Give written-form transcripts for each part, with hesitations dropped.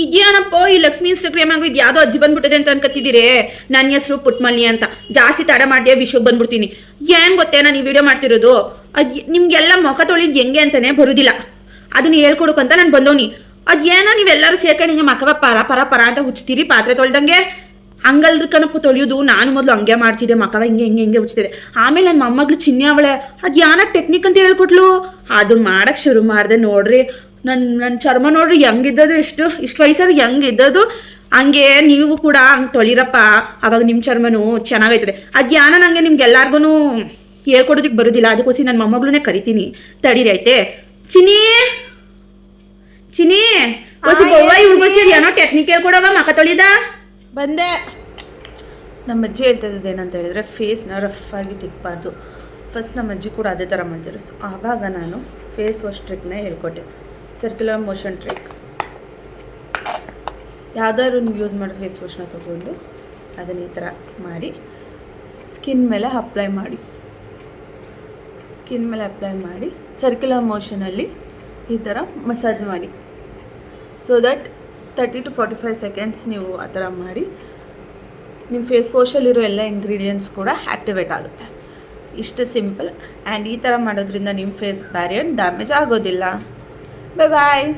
ಇದ್ಯಾನಪ್ಪ ಈ ಲಕ್ಷ್ಮೀ ಇನ್ಸ್ಟಾಗ್ರಾಮ್ ಆಗಿ ಇದು ಯಾವುದೋ ಅಜ್ಜಿ ಬಂದ್ಬಿಟ್ಟಿದೆ ಅಂತ ಅನ್ಕತ್ತಿದ್ದೀರಿ. ನನ್ನ ಹೆಸರು ಪುಟ್ಮಲ್ಲಿ ಅಂತ. ಜಾಸ್ತಿ ತಡ ಮಾಡಿದೆ ವಿಷಯಕ್ಕೆ ಬಂದ್ಬಿಡ್ತೀನಿ. ಏನ್ ಗೊತ್ತೇ ನಾನು ಈ ವಿಡಿಯೋ ಮಾಡ್ತಿರೋದು, ನಿಮ್ಗೆಲ್ಲ ಮುಖ ತೊಳಿದ್ ಹೆಂಗೆ ಅಂತಾನೆ ಬರುದಿಲ್ಲ, ಅದನ್ನ ಹೇಳ್ಕೊಡಕಂತ ನಾನು ಬಂದವನಿ. ಅದೇನೋ ನೀವೆಲ್ಲರೂ ಸೇರ್ಕೊಂಡು ಹಿಂಗೆ ಮಕವ ಪರ ಪರ ಪರ ಅಂತ ಹುಚ್ತೀರಿ ಪಾತ್ರೆ ತೊಳ್ದಂಗೆ. ಹಂಗಲ್ರಿ ಕಣಪ್ಪ ತೊಳೆಯೋದು, ನಾನು ಮೊದಲು ಹಂಗೆ ಮಾಡ್ತಿದ್ದೆ, ಮಕವ ಹಿಂಗೆ ಹಿಂಗೆ ಹಿಂಗೆ ಹುಚ್ತಿದ್ದೆ. ಆಮೇಲೆ ನನ್ನ ಮೊಮ್ಮಗಳು ಚಿನ್ನಿ ಅವಳೆ ಅದು ಯಾನ ಟೆಕ್ನಿಕ್ ಅಂತ ಹೇಳ್ಕೊಟ್ಲು, ಅದನ್ನ ಮಾಡಕ್ಕೆ ಶುರು ಮಾಡಿದೆ. ನೋಡ್ರಿ ನನ್ನ ಚರ್ಮ ನೋಡ್ರಿ ಹೆಂಗಿದ್ದದು, ಇಷ್ಟು ವಯಸ್ಸಲ್ಲಿ ಹೆಂಗಿದ್ದದು. ಹಂಗೆ ನೀವು ಕೂಡ ಹಂಗೆ ತೊಳಿರಪ್ಪ, ಅವಾಗ ನಿಮ್ಮ ಚರ್ಮನೂ ಚೆನ್ನಾಗೈತದೆ. ಅದು ಯಾನ ನನಗೆ ನಿಮ್ಗೆಲ್ಲಾರ್ಗು ಹೇಳ್ಕೊಡೋದಕ್ಕೆ ಬರೋದಿಲ್ಲ, ಅದಕ್ಕೋಸಿ ನನ್ನ ಮೊಮ್ಮಗಳನ್ನೇ ಕರಿತೀನಿ, ತಡೀರಿ ಐತೆ. ಚಿನಿ ಚಿನಿ ಏನೋ ಟೆಕ್ನಿಕ್ ಹೇಳ್ಕೊಡವ ಮಕ ತೊಳಿದ ಬಂದೆ. ನಮ್ಮ ಅಜ್ಜಿ ಹೇಳ್ತಾ ಇದ್ದದ್ದು ಏನಂತ ಹೇಳಿದ್ರೆ, ಫೇಸ್ನ ರಫ್ ಆಗಿ ತಿಕ್ಕಬಾರ್ದು. ಫಸ್ಟ್ ನಮ್ಮ ಅಜ್ಜಿ ಕೂಡ ಅದೇ ಥರ ಮಾಡ್ತಾರೆ. ಸೊ ಆವಾಗ ನಾನು ಫೇಸ್ ವಾಶ್ ಟ್ರಿಕ್ನ ಹೇಳ್ಕೊಟ್ಟೆ, ಸರ್ಕ್ಯುಲರ್ ಮೋಷನ್ ಟ್ರಿಕ್. ಯಾವ್ದಾದ್ರು ನೀವು ಯೂಸ್ ಮಾಡೋ ಫೇಸ್ ವಾಶ್ನ ತೊಗೊಂಡು ಅದನ್ನು ಈ ಥರ ಮಾಡಿ ಸ್ಕಿನ್ ಮೇಲೆ ಅಪ್ಲೈ ಮಾಡಿ ಸರ್ಕ್ಯುಲರ್ ಮೋಷನಲ್ಲಿ ಈ ಥರ ಮಸಾಜ್ ಮಾಡಿ. ಸೊ ದಟ್ 30 to 45 ಸೆಕೆಂಡ್ಸ್ ನೀವು ಆ ಥರ ಮಾಡಿ ನಿಮ್ಮ ಫೇಸ್ ವಾಶಲ್ಲಿರೋ ಎಲ್ಲ ಇಂಗ್ರೀಡಿಯೆಂಟ್ಸ್ ಕೂಡ ಆ್ಯಕ್ಟಿವೇಟ್ ಆಗುತ್ತೆ. ಇಷ್ಟು ಸಿಂಪಲ್. ಆ್ಯಂಡ್ ಈ ಥರ ಮಾಡೋದ್ರಿಂದ ನಿಮ್ಮ ಫೇಸ್ ಬ್ಯಾರಿಯರ್ ಡ್ಯಾಮೇಜ್ ಆಗೋದಿಲ್ಲ. ಬಾಯ್.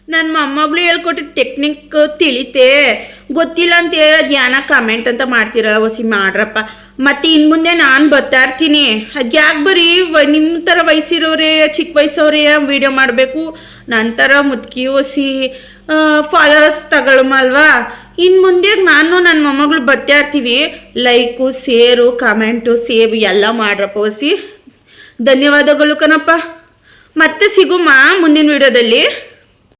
ನನ್ನ ಮೊಮ್ಮಗಳು ಹೇಳ್ಕೊಟ್ಟಿದ್ದ ಟೆಕ್ನಿಕ್ ತಿಳಿತೆ ಗೊತ್ತಿಲ್ಲ ಅಂತ ಹೇಳೋದು ಯಾನ ಕಮೆಂಟ್ ಅಂತ ಮಾಡ್ತೀರಲ್ಲ, ಹೊಸಿ ಮಾಡ್ರಪ್ಪ. ಮತ್ತು ಇನ್ನು ಮುಂದೆ ನಾನು ಬರ್ತಾ ಇರ್ತೀನಿ. ಅದು ಯಾಕೆ ಬರೀ ನಿಮ್ಮ ಥರ ವಯಸ್ಸಿರೋರೇ, ಚಿಕ್ಕ ವಯಸ್ಸವರೇ ವೀಡಿಯೋ ಮಾಡಬೇಕು, ನಂತರ ಮುದುಕಿ ಹೊಸಿ ಫಾಲೋವರ್ಸ್ ತಗೊಳಮಲ್ವಾ. ಇನ್ನು ಮುಂದೆ ನಾನು ನನ್ನ ಮೊಮ್ಮಗಳು ಬರ್ತಾ ಇರ್ತೀವಿ. ಲೈಕು, ಶೇರು, ಕಮೆಂಟು, ಸೇವ್ ಎಲ್ಲ ಮಾಡ್ರಪ್ಪ ಹೊಸಿ. ಧನ್ಯವಾದಗಳು ಕಣಪ್ಪ. ಮತ್ತೆ ಸಿಗುಮಾ ಮುಂದಿನ ವಿಡಿಯೋದಲ್ಲಿ.